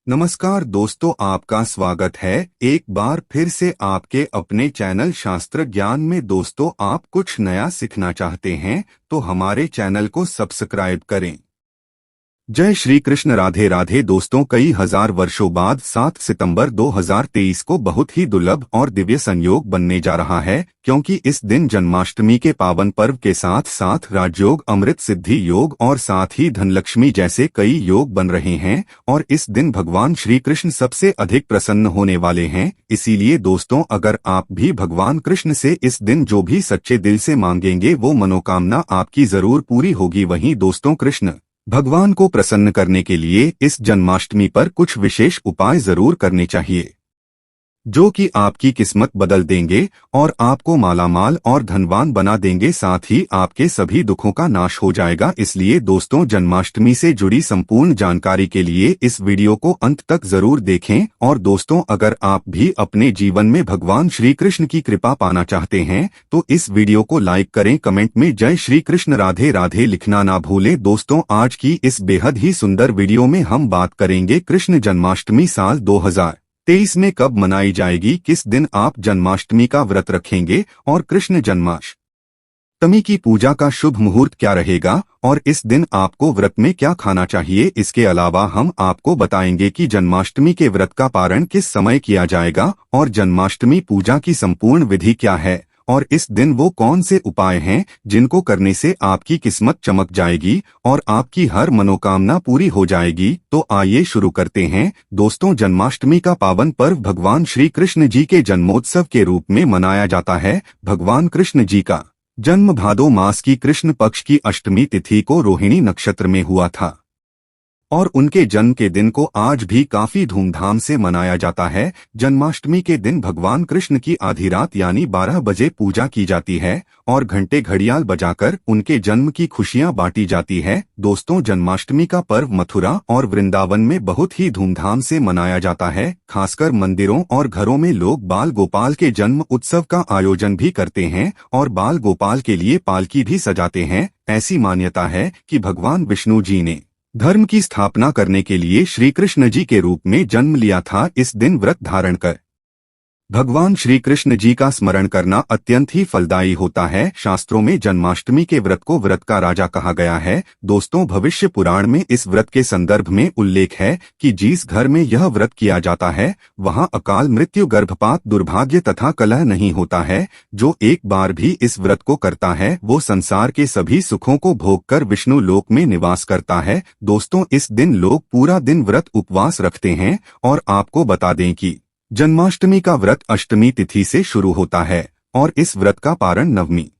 नमस्कार दोस्तों, आपका स्वागत है एक बार फिर से आपके अपने चैनल शास्त्र ज्ञान में। दोस्तों, आप कुछ नया सीखना चाहते हैं तो हमारे चैनल को सब्सक्राइब करें। जय श्री कृष्ण, राधे राधे। दोस्तों, कई हजार वर्षों बाद 7 सितंबर 2023 को बहुत ही दुर्लभ और दिव्य संयोग बनने जा रहा है, क्योंकि इस दिन जन्माष्टमी के पावन पर्व के साथ साथ राजयोग, अमृत सिद्धि योग और साथ ही धनलक्ष्मी जैसे कई योग बन रहे हैं। और इस दिन भगवान श्री कृष्ण सबसे अधिक प्रसन्न होने वाले हैं। इसीलिए दोस्तों, अगर आप भी भगवान कृष्ण से इस दिन जो भी सच्चे दिल से मांगेंगे वो मनोकामना आपकी जरूर पूरी होगी। वहीं दोस्तों, कृष्ण भगवान को प्रसन्न करने के लिए इस जन्माष्टमी पर कुछ विशेष उपाय जरूर करने चाहिए, जो कि आपकी किस्मत बदल देंगे और आपको मालामाल और धनवान बना देंगे। साथ ही आपके सभी दुखों का नाश हो जाएगा। इसलिए दोस्तों, जन्माष्टमी से जुड़ी संपूर्ण जानकारी के लिए इस वीडियो को अंत तक जरूर देखें। और दोस्तों, अगर आप भी अपने जीवन में भगवान श्री कृष्ण की कृपा पाना चाहते हैं तो इस वीडियो को लाइक करें, कमेंट में जय श्री कृष्ण राधे राधे लिखना ना भूलें। दोस्तों, आज की इस बेहद ही सुंदर वीडियो में हम बात करेंगे कृष्ण जन्माष्टमी साल 2023 में कब मनाई जाएगी, किस दिन आप जन्माष्टमी का व्रत रखेंगे और कृष्ण जन्माष्टमी की पूजा का शुभ मुहूर्त क्या रहेगा और इस दिन आपको व्रत में क्या खाना चाहिए। इसके अलावा हम आपको बताएंगे कि जन्माष्टमी के व्रत का पारण किस समय किया जाएगा और जन्माष्टमी पूजा की संपूर्ण विधि क्या है और इस दिन वो कौन से उपाय हैं जिनको करने से आपकी किस्मत चमक जाएगी और आपकी हर मनोकामना पूरी हो जाएगी। तो आइए शुरू करते हैं। दोस्तों, जन्माष्टमी का पावन पर्व भगवान श्री कृष्ण जी के जन्मोत्सव के रूप में मनाया जाता है। भगवान कृष्ण जी का जन्म भादो मास की कृष्ण पक्ष की अष्टमी तिथि को रोहिणी नक्षत्र में हुआ था और उनके जन्म के दिन को आज भी काफी धूमधाम से मनाया जाता है। जन्माष्टमी के दिन भगवान कृष्ण की आधी रात यानी 12 बजे पूजा की जाती है और घंटे घड़ियाल बजाकर उनके जन्म की खुशियां बांटी जाती है। दोस्तों, जन्माष्टमी का पर्व मथुरा और वृंदावन में बहुत ही धूमधाम से मनाया जाता है। खासकर मंदिरों और घरों में लोग बाल गोपाल के जन्म उत्सव का आयोजन भी करते हैं और बाल गोपाल के लिए पालकी भी सजाते हैं। ऐसी मान्यता है कि भगवान विष्णु जी ने धर्म की स्थापना करने के लिए श्री कृष्ण जी के रूप में जन्म लिया था। इस दिन व्रत धारण कर भगवान श्री कृष्ण जी का स्मरण करना अत्यंत ही फलदायी होता है। शास्त्रों में जन्माष्टमी के व्रत को व्रत का राजा कहा गया है। दोस्तों, भविष्य पुराण में इस व्रत के संदर्भ में उल्लेख है कि जिस घर में यह व्रत किया जाता है वहां अकाल मृत्यु, गर्भपात, दुर्भाग्य तथा कलह नहीं होता है। जो एक बार भी इस व्रत को करता है वो संसार के सभी सुखों को भोगकर विष्णु लोक में निवास करता है। दोस्तों, इस दिन लोग पूरा दिन व्रत उपवास रखते हैं और आपको बता दें कि जन्माष्टमी का व्रत अष्टमी तिथि से शुरू होता है और इस व्रत का पारण नवमी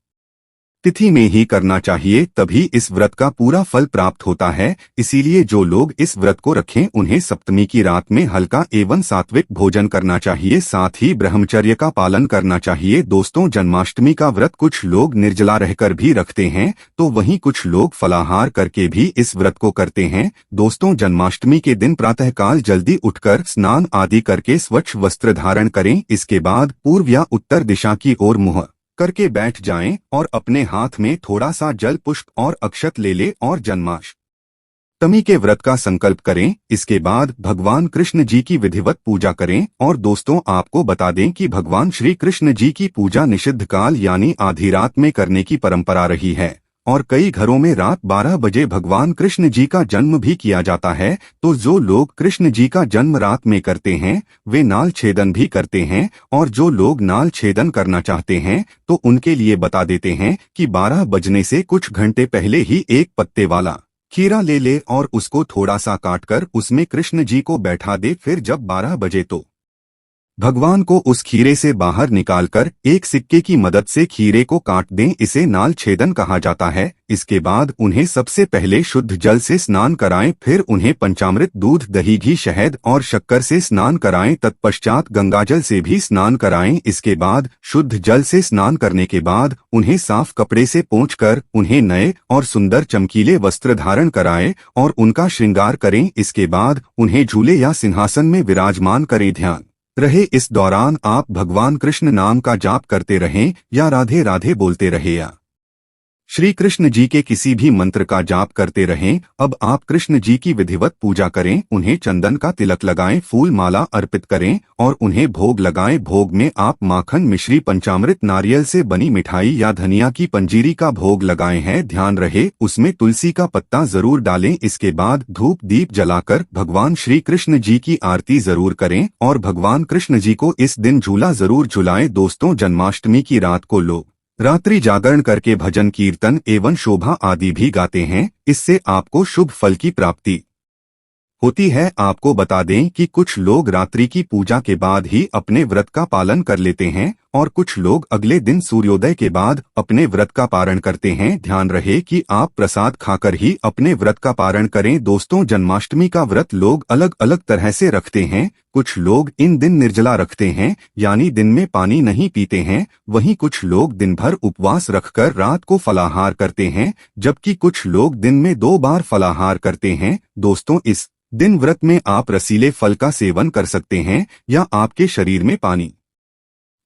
तिथि में ही करना चाहिए, तभी इस व्रत का पूरा फल प्राप्त होता है। इसीलिए जो लोग इस व्रत को रखें उन्हें सप्तमी की रात में हल्का एवं सात्विक भोजन करना चाहिए, साथ ही ब्रह्मचर्य का पालन करना चाहिए। दोस्तों, जन्माष्टमी का व्रत कुछ लोग निर्जला रहकर भी रखते हैं तो वहीं कुछ लोग फलाहार करके भी इस व्रत को करते हैं। दोस्तों, जन्माष्टमी के दिन प्रातःकाल जल्दी उठकर स्नान आदि करके स्वच्छ वस्त्र धारण करें। इसके बाद पूर्व या उत्तर दिशा की ओर मुंह करके बैठ जाएं और अपने हाथ में थोड़ा सा जल, पुष्प और अक्षत ले ले और जन्माष्टमी के व्रत का संकल्प करें। इसके बाद भगवान कृष्ण जी की विधिवत पूजा करें। और दोस्तों, आपको बता दें कि भगवान श्री कृष्ण जी की पूजा निषिद्ध काल यानी आधी रात में करने की परंपरा रही है और कई घरों में रात 12 बजे भगवान कृष्ण जी का जन्म भी किया जाता है। तो जो लोग कृष्ण जी का जन्म रात में करते हैं वे नाल छेदन भी करते हैं और जो लोग नाल छेदन करना चाहते हैं तो उनके लिए बता देते हैं कि 12 बजने से कुछ घंटे पहले ही एक पत्ते वाला खीरा ले ले और उसको थोड़ा सा काटकर उसमें कृष्ण जी को बैठा दे। फिर जब 12 बजे तो भगवान को उस खीरे से बाहर निकालकर एक सिक्के की मदद से खीरे को काट दें। इसे नाल छेदन कहा जाता है। इसके बाद उन्हें सबसे पहले शुद्ध जल से स्नान कराएं, फिर उन्हें पंचामृत, दूध, दही, घी, शहद और शक्कर से स्नान कराएं, तत्पश्चात गंगाजल से भी स्नान कराएं। इसके बाद शुद्ध जल से स्नान करने के बाद उन्हें साफ कपड़े से पोंछकर उन्हें नए और सुंदर चमकीले वस्त्र धारण कराएं और उनका श्रृंगार करें। इसके बाद उन्हें झूले या सिंहासन में विराजमान करें। ध्यान रहे, इस दौरान आप भगवान कृष्ण नाम का जाप करते रहें या राधे राधे बोलते रहे या श्री कृष्ण जी के किसी भी मंत्र का जाप करते रहें। अब आप कृष्ण जी की विधिवत पूजा करें, उन्हें चंदन का तिलक लगाएं, फूल माला अर्पित करें और उन्हें भोग लगाएं। भोग में आप माखन, मिश्री, पंचामृत, नारियल से बनी मिठाई या धनिया की पंजीरी का भोग लगाए हैं। ध्यान रहे उसमें तुलसी का पत्ता जरूर डालें। इसके बाद धूप दीप जलाकर भगवान श्री कृष्ण जी की आरती जरूर करें और भगवान कृष्ण जी को इस दिन झूला जरूर झुलाएं। दोस्तों, जन्माष्टमी की रात को लोग रात्रि जागरण करके भजन कीर्तन एवं शोभा आदि भी गाते हैं। इससे आपको शुभ फल की प्राप्ति होती है। आपको बता दें कि कुछ लोग रात्रि की पूजा के बाद ही अपने व्रत का पालन कर लेते हैं और कुछ लोग अगले दिन सूर्योदय के बाद अपने व्रत का पारण करते हैं। ध्यान रहे कि आप प्रसाद खाकर ही अपने व्रत का पारण करें। दोस्तों, जन्माष्टमी का व्रत लोग अलग अलग तरह से रखते हैं। कुछ लोग इन दिन निर्जला रखते हैं, यानी दिन में पानी नहीं पीते हैं। वहीं कुछ लोग दिन भर उपवास रखकर रात को फलाहार करते हैं, जबकि कुछ लोग दिन में 2 बार फलाहार करते हैं। दोस्तों, इस दिन व्रत में आप रसीले फल का सेवन कर सकते हैं या आपके शरीर में पानी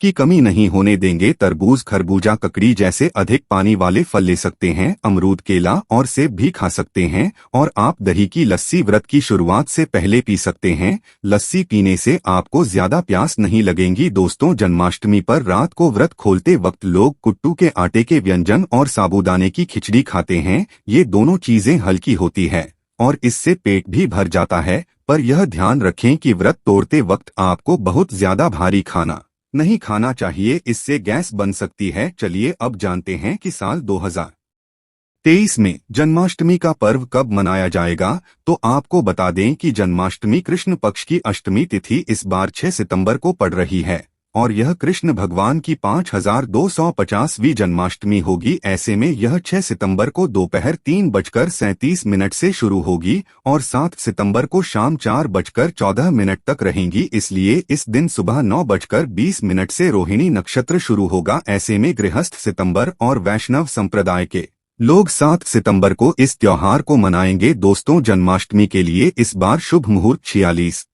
की कमी नहीं होने देंगे। तरबूज, खरबूजा, ककड़ी जैसे अधिक पानी वाले फल ले सकते हैं। अमरूद, केला और सेब भी खा सकते हैं और आप दही की लस्सी व्रत की शुरुआत से पहले पी सकते हैं। लस्सी पीने से आपको ज्यादा प्यास नहीं लगेगी। दोस्तों, जन्माष्टमी पर रात को व्रत खोलते वक्त लोग कुट्टू के आटे के व्यंजन और साबूदाने की खिचड़ी खाते हैं। ये दोनों चीजें हल्की होती है और इससे पेट भी भर जाता है, पर यह ध्यान रखें कि व्रत तोड़ते वक्त आपको बहुत ज्यादा भारी खाना नहीं खाना चाहिए, इससे गैस बन सकती है। चलिए अब जानते हैं कि साल 2023 में जन्माष्टमी का पर्व कब मनाया जाएगा। तो आपको बता दें कि जन्माष्टमी कृष्ण पक्ष की अष्टमी तिथि इस बार 6 सितंबर को पड़ रही है और यह कृष्ण भगवान की 5250वीं जन्माष्टमी होगी। ऐसे में यह 6 सितंबर को दोपहर 3:37 से शुरू होगी और 7 सितंबर को शाम 4:14 तक रहेंगी। इसलिए इस दिन सुबह 9:20 से रोहिणी नक्षत्र शुरू होगा। ऐसे में गृहस्थ सितंबर और वैष्णव संप्रदाय के लोग 7 सितंबर को इस त्योहार को मनाएंगे। दोस्तों, जन्माष्टमी के लिए इस बार शुभ मुहूर्त 46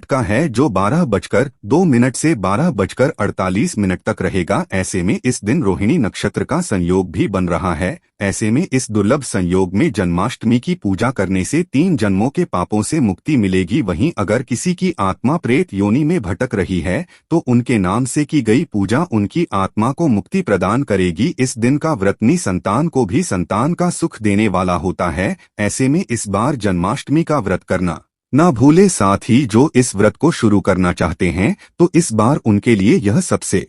का है, जो 12:02 से 12:48 तक रहेगा। ऐसे में इस दिन रोहिणी नक्षत्र का संयोग भी बन रहा है। ऐसे में इस दुर्लभ संयोग में जन्माष्टमी की पूजा करने से 3 जन्मों के पापों से मुक्ति मिलेगी। वहीं अगर किसी की आत्मा प्रेत योनि में भटक रही है तो उनके नाम से की गई पूजा उनकी आत्मा को मुक्ति प्रदान करेगी। इस दिन का व्रत निसंतान को भी संतान का सुख देने वाला होता है। ऐसे में इस बार जन्माष्टमी का व्रत करना ना भूले। साथ ही जो इस व्रत को शुरू करना चाहते हैं तो इस बार उनके लिए यह सबसे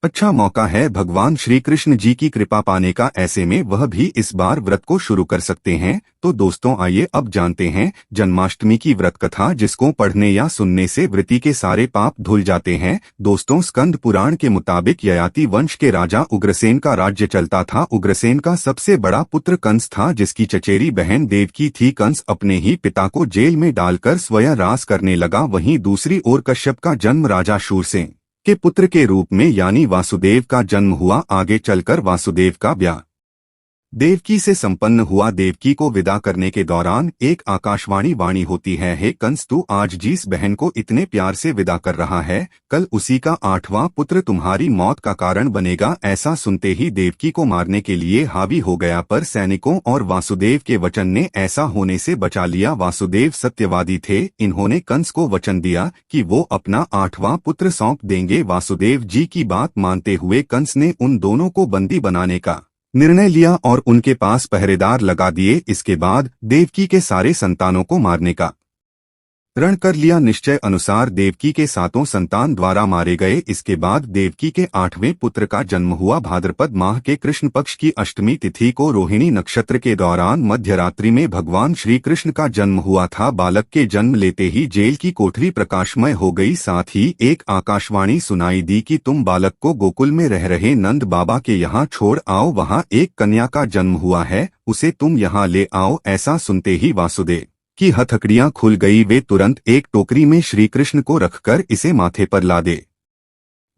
अच्छा मौका है भगवान श्री कृष्ण जी की कृपा पाने का। ऐसे में वह भी इस बार व्रत को शुरू कर सकते हैं। तो दोस्तों, आइए अब जानते हैं जन्माष्टमी की व्रत कथा, जिसको पढ़ने या सुनने से वृत्ति के सारे पाप धुल जाते हैं। दोस्तों, स्कंद पुराण के मुताबिक ययाति वंश के राजा उग्रसेन का राज्य चलता था। उग्रसेन का सबसे बड़ा पुत्र कंस था, जिसकी चचेरी बहन देवकी थी। कंस अपने ही पिता को जेल में डालकर स्वयं राज करने लगा। वहीं दूसरी ओर कश्यप का जन्म राजा शूरसेन के पुत्र के रूप में यानी वासुदेव का जन्म हुआ। आगे चलकर वासुदेव का ब्याह देवकी से संपन्न हुआ। देवकी को विदा करने के दौरान एक आकाशवाणी वाणी होती है, हे कंस, तू आज जिस बहन को इतने प्यार से विदा कर रहा है, कल उसी का 8वां पुत्र तुम्हारी मौत का कारण बनेगा। ऐसा सुनते ही देवकी को मारने के लिए हावी हो गया, पर सैनिकों और वासुदेव के वचन ने ऐसा होने से बचा लिया। वासुदेव सत्यवादी थे। इन्होंने कंस को वचन दिया कि वो अपना 8वां पुत्र सौंप देंगे। वासुदेव जी की बात मानते हुए कंस ने उन दोनों को बंदी बनाने का निर्णय लिया और उनके पास पहरेदार लगा दिए। इसके बाद देवकी के सारे संतानों को मारने का रण कर लिया। निश्चय अनुसार देवकी के 7 संतान द्वारा मारे गए। इसके बाद देवकी के 8वें पुत्र का जन्म हुआ। भाद्रपद माह के कृष्ण पक्ष की अष्टमी तिथि को रोहिणी नक्षत्र के दौरान मध्यरात्रि में भगवान श्री कृष्ण का जन्म हुआ था। बालक के जन्म लेते ही जेल की कोठरी प्रकाशमय हो गई। साथ ही एक आकाशवाणी सुनाई दी कि तुम बालक को गोकुल में रह रहे नंद बाबा के यहाँ छोड़ आओ, वहाँ एक कन्या का जन्म हुआ है, उसे तुम यहाँ ले आओ। ऐसा सुनते ही वासुदेव की हथकड़ियां खुल गई। वे तुरंत एक टोकरी में श्री कृष्ण को रखकर इसे माथे पर लादे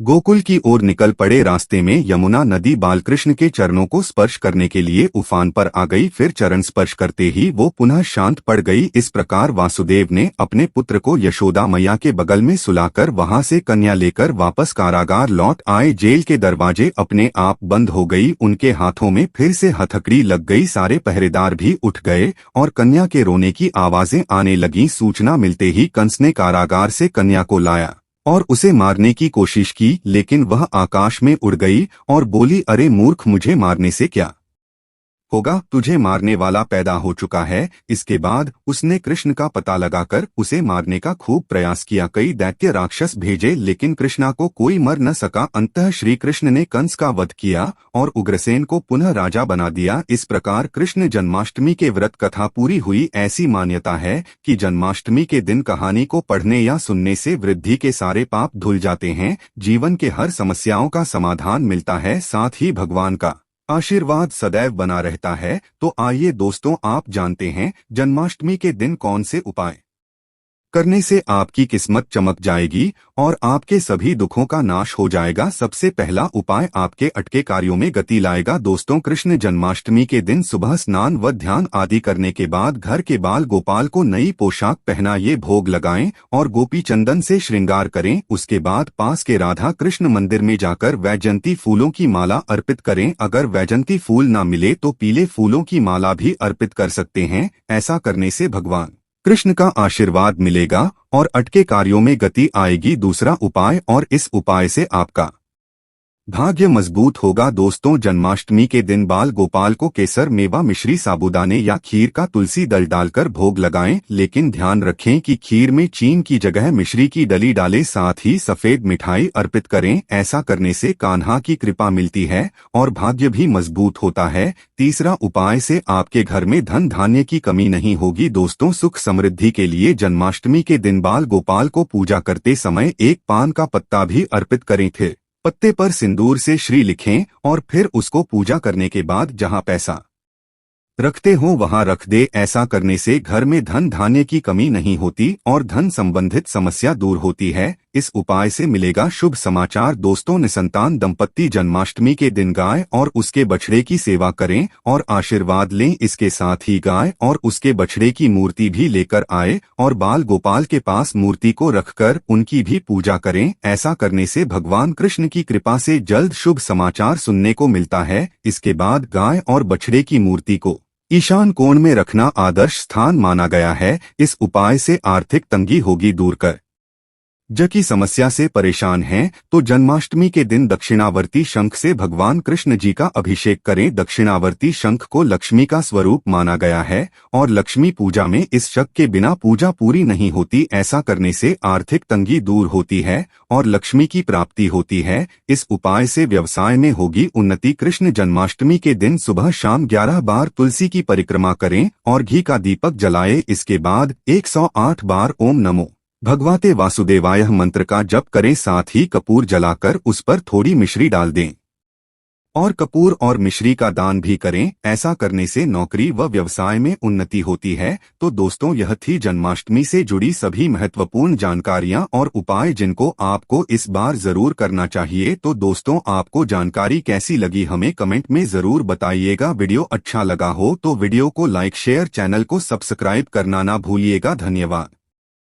गोकुल की ओर निकल पड़े। रास्ते में यमुना नदी बालकृष्ण के चरणों को स्पर्श करने के लिए उफान पर आ गई। फिर चरण स्पर्श करते ही वो पुनः शांत पड़ गई। इस प्रकार वासुदेव ने अपने पुत्र को यशोदा मैया के बगल में सुलाकर वहां से कन्या लेकर वापस कारागार लौट आए। जेल के दरवाजे अपने आप बंद हो गई। उनके हाथों में फिर से हथकड़ी लग गई। सारे पहरेदार भी उठ गए और कन्या के रोने की आवाजें आने लगीं। सूचना मिलते ही कंस ने कारागार से कन्या को लाया और उसे मारने की कोशिश की, लेकिन वह आकाश में उड़ गई और बोली, अरे मूर्ख, मुझे मारने से क्या होगा, तुझे मारने वाला पैदा हो चुका है। इसके बाद उसने कृष्ण का पता लगाकर उसे मारने का खूब प्रयास किया। कई दैत्य राक्षस भेजे, लेकिन कृष्णा को कोई मर न सका। अंततः श्री कृष्ण ने कंस का वध किया और उग्रसेन को पुनः राजा बना दिया। इस प्रकार कृष्ण जन्माष्टमी के व्रत कथा पूरी हुई। ऐसी मान्यता है कि जन्माष्टमी के दिन कहानी को पढ़ने या सुनने से वृद्धि के सारे पाप धुल जाते हैं, जीवन के हर समस्याओं का समाधान मिलता है, साथ ही भगवान का आशीर्वाद सदैव बना रहता है। तो आइए दोस्तों, आप जानते हैं जन्माष्टमी के दिन कौन से उपाय करने से आपकी किस्मत चमक जाएगी और आपके सभी दुखों का नाश हो जाएगा। सबसे पहला उपाय आपके अटके कार्यों में गति लाएगा। दोस्तों, कृष्ण जन्माष्टमी के दिन सुबह स्नान व ध्यान आदि करने के बाद घर के बाल गोपाल को नई पोशाक पहनाइए, भोग लगाएं और गोपी चंदन से श्रृंगार करें। उसके बाद पास के राधा कृष्ण मंदिर में जाकर वैजयंती फूलों की माला अर्पित करें। अगर वैजयंती फूल न मिले तो पीले फूलों की माला भी अर्पित कर सकते हैं। ऐसा करने से भगवान कृष्ण का आशीर्वाद मिलेगा और अटके कार्यों में गति आएगी। दूसरा उपाय, और इस उपाय से आपका भाग्य मजबूत होगा। दोस्तों, जन्माष्टमी के दिन बाल गोपाल को केसर, मेवा, मिश्री, साबूदाने या खीर का तुलसी दल डालकर भोग लगाएं, लेकिन ध्यान रखें कि खीर में चीन की जगह मिश्री की डली डालें। साथ ही सफेद मिठाई अर्पित करें। ऐसा करने से कान्हा की कृपा मिलती है और भाग्य भी मजबूत होता है। तीसरा उपाय से आपके घर में धन धान्य की कमी नहीं होगी। दोस्तों, सुख समृद्धि के लिए जन्माष्टमी के दिन बाल गोपाल को पूजा करते समय एक पान का पत्ता भी अर्पित करें थे। पत्ते पर सिंदूर से श्री लिखें और फिर उसको पूजा करने के बाद जहां पैसा रखते हो वहां रख दे। ऐसा करने से घर में धन धान्य की कमी नहीं होती और धन संबंधित समस्या दूर होती है। इस उपाय से मिलेगा शुभ समाचार। दोस्तों, निसंतान दंपत्ति जन्माष्टमी के दिन गाय और उसके बछड़े की सेवा करें और आशीर्वाद लें। इसके साथ ही गाय और उसके बछड़े की मूर्ति भी लेकर आए और बाल गोपाल के पास मूर्ति को रखकर उनकी भी पूजा करें। ऐसा करने से भगवान कृष्ण की कृपा से जल्द शुभ समाचार सुनने को मिलता है। इसके बाद गाय और बछड़े की मूर्ति को ईशान कोण में रखना आदर्श स्थान माना गया है। इस उपाय से आर्थिक तंगी होगी दूर कर। ज की समस्या से परेशान हैं तो जन्माष्टमी के दिन दक्षिणावर्ती शंख से भगवान कृष्ण जी का अभिषेक करें। दक्षिणावर्ती शंख को लक्ष्मी का स्वरूप माना गया है और लक्ष्मी पूजा में इस शंख के बिना पूजा पूरी नहीं होती। ऐसा करने से आर्थिक तंगी दूर होती है और लक्ष्मी की प्राप्ति होती है। इस उपाय से व्यवसाय में होगी उन्नति। कृष्ण जन्माष्टमी के दिन सुबह शाम 11 बार तुलसी की परिक्रमा करें और घी का दीपक जलाएं। इसके बाद 108 बार ओम नमो भगवते वासुदेवाय मंत्र का जप करें। साथ ही कपूर जलाकर उस पर थोड़ी मिश्री डाल दें और कपूर और मिश्री का दान भी करें। ऐसा करने से नौकरी व व्यवसाय में उन्नति होती है। तो दोस्तों, यह थी जन्माष्टमी से जुड़ी सभी महत्वपूर्ण जानकारियां और उपाय जिनको आपको इस बार जरूर करना चाहिए। तो दोस्तों, आपको जानकारी कैसी लगी हमें कमेंट में जरूर बताइएगा। वीडियो अच्छा लगा हो तो वीडियो को लाइक, शेयर, चैनल को सब्सक्राइब करना ना भूलिएगा। धन्यवाद।